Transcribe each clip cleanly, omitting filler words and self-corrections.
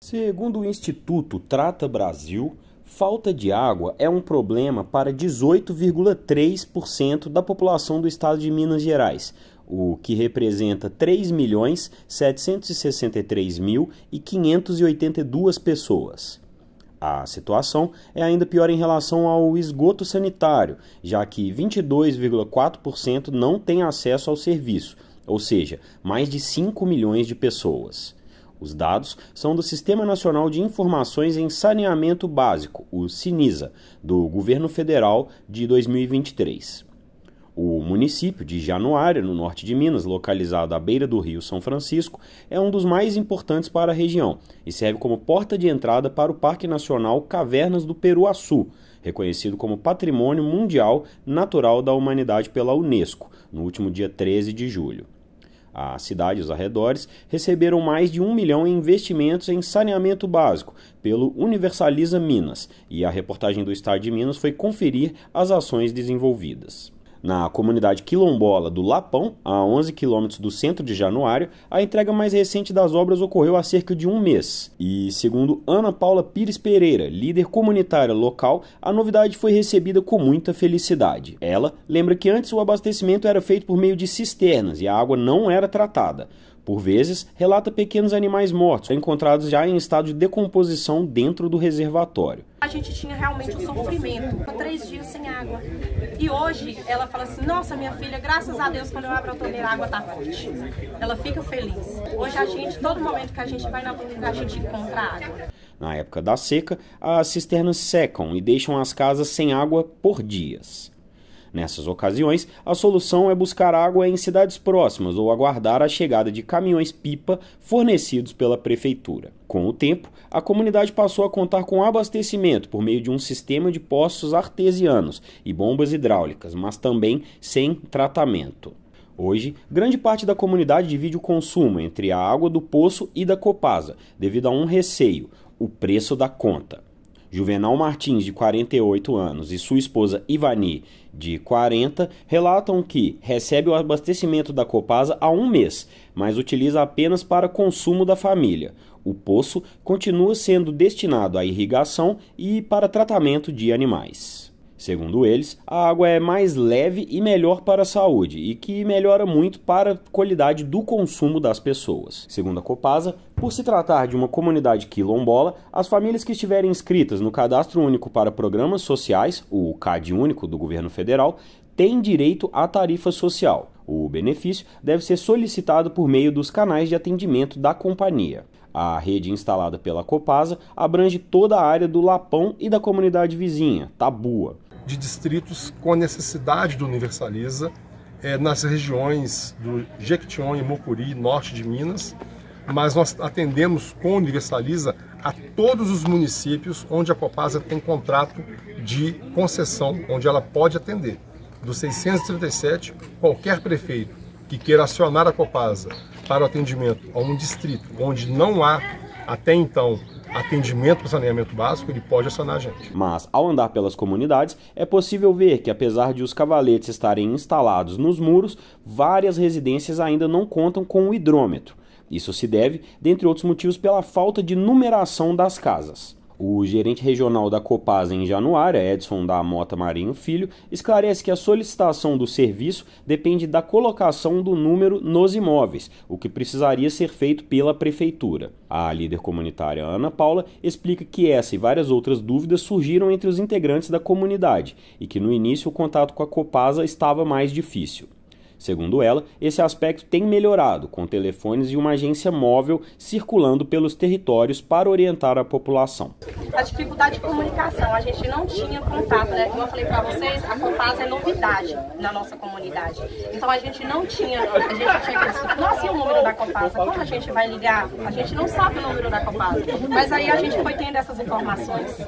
Segundo o Instituto Trata Brasil, falta de água é um problema para 18,3% da população do estado de Minas Gerais, o que representa 3.763.582 pessoas. A situação é ainda pior em relação ao esgoto sanitário, já que 22,4% não têm acesso ao serviço, ou seja, mais de 5 milhões de pessoas. Os dados são do Sistema Nacional de Informações em Saneamento Básico, o SINISA, do Governo Federal de 2023. O município de Januária, no norte de Minas, localizado à beira do rio São Francisco, é um dos mais importantes para a região e serve como porta de entrada para o Parque Nacional Cavernas do Peruaçu, reconhecido como Patrimônio Mundial Natural da Humanidade pela Unesco, no último dia 13 de julho. A cidade e os arredores receberam mais de 1 milhão em investimentos em saneamento básico pelo Universaliza Minas, e a reportagem do Estado de Minas foi conferir as ações desenvolvidas. Na comunidade quilombola do Lapão, a 11 quilômetros do centro de Januária, a entrega mais recente das obras ocorreu há cerca de um mês. E, segundo Ana Paula Pires Pereira, líder comunitária local, a novidade foi recebida com muita felicidade. Ela lembra que antes o abastecimento era feito por meio de cisternas e a água não era tratada. Por vezes, relata pequenos animais mortos, encontrados já em estado de decomposição dentro do reservatório. A gente tinha realmente um sofrimento, 3 dias sem água. E hoje ela fala assim, nossa, minha filha, graças a Deus, quando eu abro a torneira, a água tá forte. Ela fica feliz. Hoje a gente, todo momento que a gente vai na torneira, a gente encontra água. Na época da seca, as cisternas secam e deixam as casas sem água por dias. Nessas ocasiões, a solução é buscar água em cidades próximas ou aguardar a chegada de caminhões-pipa fornecidos pela prefeitura. Com o tempo, a comunidade passou a contar com abastecimento por meio de um sistema de poços artesianos e bombas hidráulicas, mas também sem tratamento. Hoje, grande parte da comunidade divide o consumo entre a água do poço e da Copasa, devido a um receio: o preço da conta. Juvenal Martins, de 48 anos, e sua esposa Ivani, de 40, relatam que recebe o abastecimento da Copasa há um mês, mas utiliza apenas para consumo da família. O poço continua sendo destinado à irrigação e para tratamento de animais. Segundo eles, a água é mais leve e melhor para a saúde e que melhora muito para a qualidade do consumo das pessoas. Segundo a Copasa, por se tratar de uma comunidade quilombola, as famílias que estiverem inscritas no Cadastro Único para Programas Sociais, o CAD Único do Governo Federal, têm direito à tarifa social. O benefício deve ser solicitado por meio dos canais de atendimento da companhia. A rede instalada pela Copasa abrange toda a área do Lapão e da comunidade vizinha, Tabua. De distritos com necessidade do Universaliza, nas regiões do Jequitinhonha e Mucuri, norte de Minas, mas nós atendemos com o Universaliza a todos os municípios onde a Copasa tem contrato de concessão, onde ela pode atender. Dos 637, qualquer prefeito que queira acionar a Copasa para o atendimento a um distrito onde não há, até então, atendimento para saneamento básico, ele pode acionar a gente. Mas, ao andar pelas comunidades, é possível ver que, apesar de os cavaletes estarem instalados nos muros, várias residências ainda não contam com o hidrômetro. Isso se deve, dentre outros motivos, pela falta de numeração das casas. O gerente regional da Copasa em Januária, Edson da Mota Marinho Filho, esclarece que a solicitação do serviço depende da colocação do número nos imóveis, o que precisaria ser feito pela prefeitura. A líder comunitária Ana Paula explica que essa e várias outras dúvidas surgiram entre os integrantes da comunidade e que no início o contato com a Copasa estava mais difícil. Segundo ela, esse aspecto tem melhorado, com telefones e uma agência móvel circulando pelos territórios para orientar a população. A dificuldade de comunicação, a gente não tinha contato, né? Como eu falei para vocês, a Copasa é novidade na nossa comunidade. Então a gente não tinha, a gente tinha que dizer, nossa, e o número da Copasa? Como a gente vai ligar? A gente não sabe o número da Copasa. Mas aí a gente foi tendo essas informações.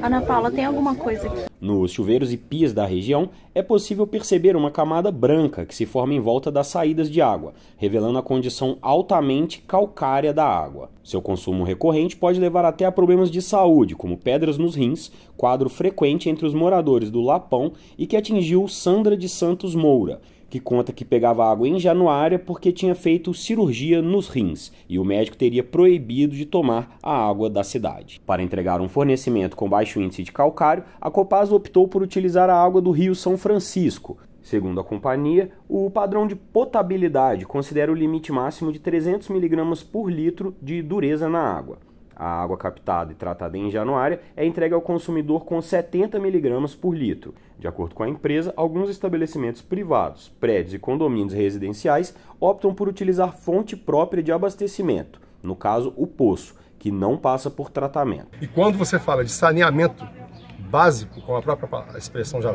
Ana Paula, tem alguma coisa aqui? Nos chuveiros e pias da região, é possível perceber uma camada branca que se forma em volta das saídas de água, revelando a condição altamente calcária da água. Seu consumo recorrente pode levar até a problemas de saúde, como pedras nos rins, quadro frequente entre os moradores do Lapão e que atingiu Sandra de Santos Moura, que conta que pegava água em Januária porque tinha feito cirurgia nos rins e o médico teria proibido de tomar a água da cidade. Para entregar um fornecimento com baixo índice de calcário, a Copasa optou por utilizar a água do Rio São Francisco. Segundo a companhia, o padrão de potabilidade considera o limite máximo de 300 mg por litro de dureza na água. A água captada e tratada em Januária é entregue ao consumidor com 70 mg por litro. De acordo com a empresa, alguns estabelecimentos privados, prédios e condomínios residenciais optam por utilizar fonte própria de abastecimento, no caso o poço, que não passa por tratamento. E quando você fala de saneamento básico, como a própria expressão já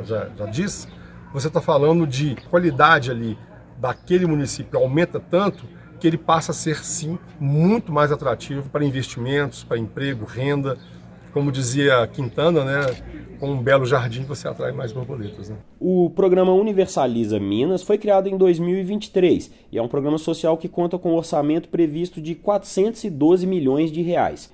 diz, você está falando de qualidade ali daquele município aumenta tanto que ele passa a ser, sim, muito mais atrativo para investimentos, para emprego, renda. Como dizia Quintana, né, com um belo jardim você atrai mais borboletas. Né? O programa Universaliza Minas foi criado em 2023 e é um programa social que conta com um orçamento previsto de R$ 412 milhões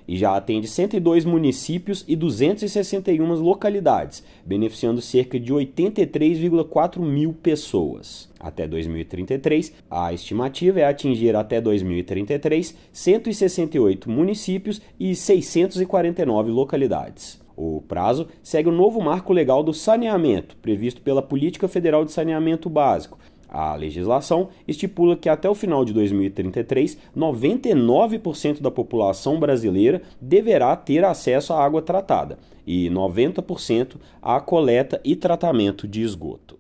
e já atende 102 municípios e 261 localidades, beneficiando cerca de 83,4 mil pessoas. Até 2033, a estimativa é atingir até 2033 168 municípios e 649 localidades. O prazo segue o novo marco legal do saneamento, previsto pela Política Federal de Saneamento Básico. A legislação estipula que até o final de 2033, 99% da população brasileira deverá ter acesso à água tratada e 90% à coleta e tratamento de esgoto.